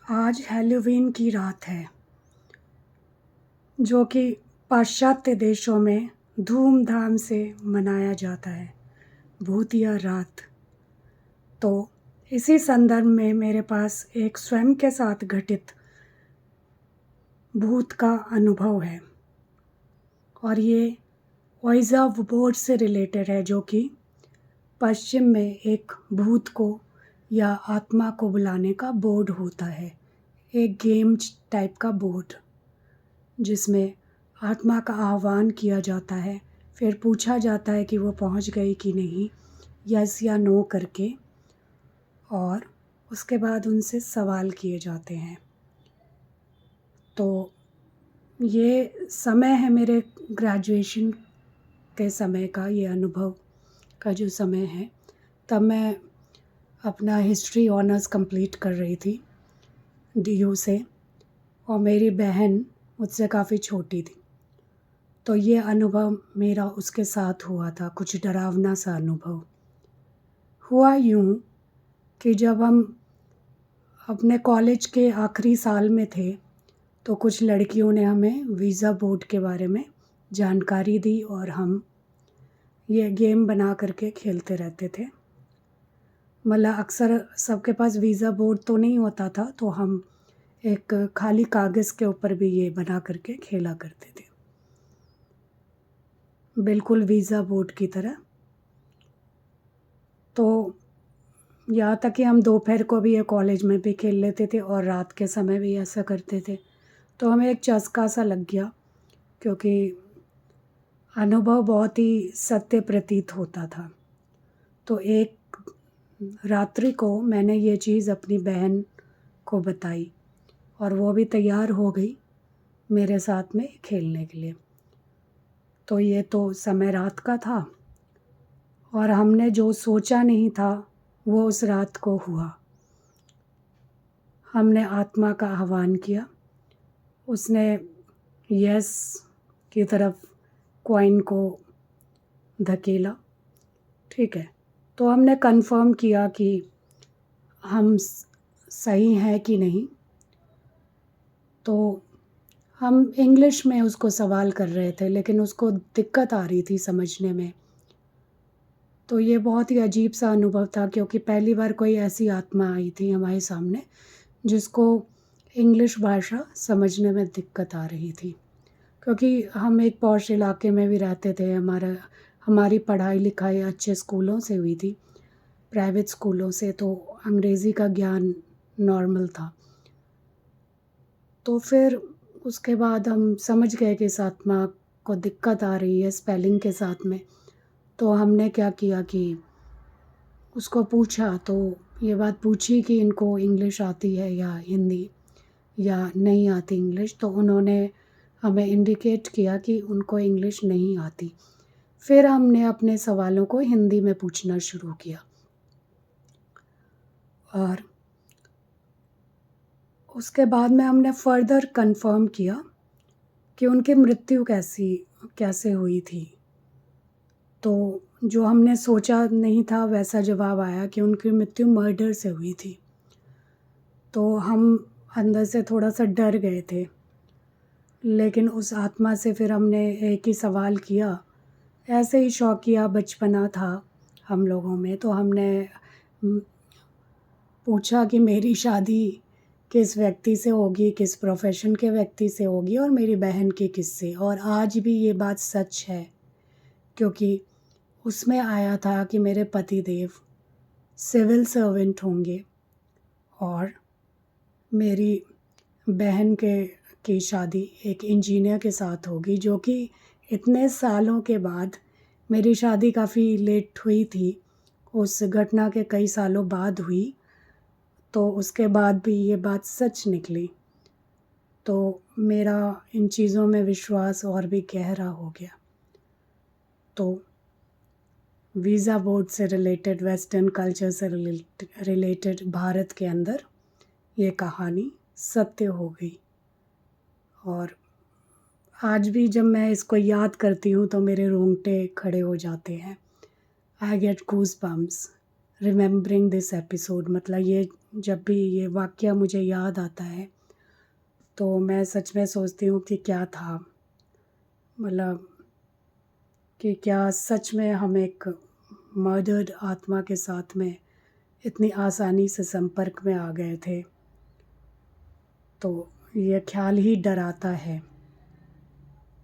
आज हैलोवीन की रात है, जो कि पाश्चात्य देशों में धूमधाम से मनाया जाता है, भूतिया रात। तो इसी संदर्भ में मेरे पास एक स्वयं के साथ घटित भूत का अनुभव है और ये ओइजा बोर्ड से रिलेटेड है, जो कि पश्चिम में एक भूत को या आत्मा को बुलाने का बोर्ड होता है, एक गेम टाइप का बोर्ड जिसमें आत्मा का आह्वान किया जाता है। फिर पूछा जाता है कि वो पहुंच गई कि नहीं, यस या नो करके, और उसके बाद उनसे सवाल किए जाते हैं। तो ये समय है मेरे ग्रेजुएशन के समय का, ये अनुभव का जो समय है, तब मैं अपना हिस्ट्री ऑनर्स कंप्लीट कर रही थी डीयू से, और मेरी बहन मुझसे काफ़ी छोटी थी। तो ये अनुभव मेरा उसके साथ हुआ था, कुछ डरावना सा अनुभव हुआ। यूँ कि जब हम अपने कॉलेज के आखिरी साल में थे, तो कुछ लड़कियों ने हमें वीज़ा बोर्ड के बारे में जानकारी दी और हम ये गेम बना करके खेलते रहते थे। मतलब अक्सर सबके पास वीज़ा बोर्ड तो नहीं होता था, तो हम एक खाली कागज़ के ऊपर भी ये बना करके खेला करते थे, बिल्कुल वीज़ा बोर्ड की तरह। तो यहाँ तक कि हम दोपहर को भी ये कॉलेज में भी खेल लेते थे और रात के समय भी ऐसा करते थे। तो हमें एक चस्का सा लग गया, क्योंकि अनुभव बहुत ही सत्य प्रतीत होता था। तो एक रात्रि को मैंने ये चीज़ अपनी बहन को बताई और वो भी तैयार हो गई मेरे साथ में खेलने के लिए। तो ये तो समय रात का था और हमने जो सोचा नहीं था वो उस रात को हुआ। हमने आत्मा का आह्वान किया, उसने यस की तरफ कॉइन को धकेला, ठीक है। तो हमने कंफर्म किया कि हम सही हैं कि नहीं। तो हम इंग्लिश में उसको सवाल कर रहे थे, लेकिन उसको दिक्कत आ रही थी समझने में। तो ये बहुत ही अजीब सा अनुभव था, क्योंकि पहली बार कोई ऐसी आत्मा आई थी हमारे सामने जिसको इंग्लिश भाषा समझने में दिक्कत आ रही थी। क्योंकि हम एक पॉश इलाके में भी रहते थे, हमारी पढ़ाई लिखाई अच्छे स्कूलों से हुई थी, प्राइवेट स्कूलों से, तो अंग्रेज़ी का ज्ञान नॉर्मल था। तो फिर उसके बाद हम समझ गए कि इस आत्मा को दिक्कत आ रही है स्पेलिंग के साथ में। तो हमने क्या किया कि उसको पूछा, तो ये बात पूछी कि इनको इंग्लिश आती है या हिंदी, या नहीं आती इंग्लिश। तो उन्होंने हमें इंडिकेट किया कि उनको इंग्लिश नहीं आती। फिर हमने अपने सवालों को हिंदी में पूछना शुरू किया और उसके बाद में हमने फर्दर कंफर्म किया कि उनकी मृत्यु कैसे हुई थी। तो जो हमने सोचा नहीं था वैसा जवाब आया कि उनकी मृत्यु मर्डर से हुई थी। तो हम अंदर से थोड़ा सा डर गए थे, लेकिन उस आत्मा से फिर हमने एक ही सवाल किया। ऐसे ही शौकिया बचपना था हम लोगों में, तो हमने पूछा कि मेरी शादी किस व्यक्ति से होगी, किस प्रोफेशन के व्यक्ति से होगी, और मेरी बहन की किससे। और आज भी ये बात सच है, क्योंकि उसमें आया था कि मेरे पति देव सिविल सर्वेंट होंगे और मेरी बहन की शादी एक इंजीनियर के साथ होगी, जो कि इतने सालों के बाद, मेरी शादी काफ़ी लेट हुई थी, उस घटना के कई सालों बाद हुई, तो उसके बाद भी ये बात सच निकली। तो मेरा इन चीज़ों में विश्वास और भी गहरा हो गया। तो वीज़ा बोर्ड से रिलेटेड, वेस्टर्न कल्चर से रिलेटेड भारत के अंदर ये कहानी सत्य हो गई। और आज भी जब मैं इसको याद करती हूँ तो मेरे रोंगटे खड़े हो जाते हैं। I get goose bumps. Remembering this episode, मतलब ये जब भी ये वाक़या मुझे याद आता है तो मैं सच में सोचती हूँ कि क्या था, मतलब कि क्या सच में हम एक मर्डर्ड आत्मा के साथ में इतनी आसानी से संपर्क में आ गए थे। तो ये ख़्याल ही डराता है।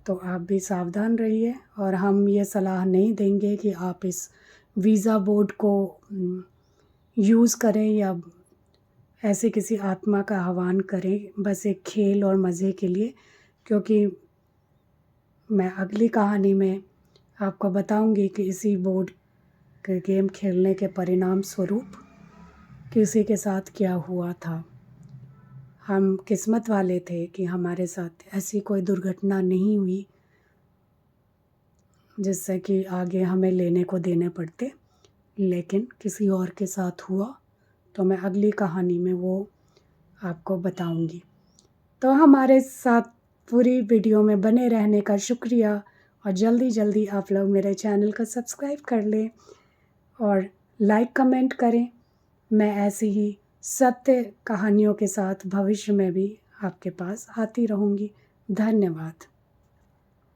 तो आप भी सावधान रहिए, और हम ये सलाह नहीं देंगे कि आप इस वीज़ा बोर्ड को यूज़ करें या ऐसे किसी आत्मा का आह्वान करें, बस एक खेल और मज़े के लिए। क्योंकि मैं अगली कहानी में आपको बताऊंगी कि इसी बोर्ड के गेम खेलने के परिणाम स्वरूप किसी के साथ क्या हुआ था। हम किस्मत वाले थे कि हमारे साथ ऐसी कोई दुर्घटना नहीं हुई जिससे कि आगे हमें लेने को देने पड़ते, लेकिन किसी और के साथ हुआ। तो मैं अगली कहानी में वो आपको बताऊंगी। तो हमारे साथ पूरी वीडियो में बने रहने का शुक्रिया, और जल्दी जल्दी आप लोग मेरे चैनल को सब्सक्राइब कर लें और लाइक कमेंट करें। मैं ऐसी ही सत्य कहानियों के साथ भविष्य में भी आपके पास आती रहूँगी। धन्यवाद।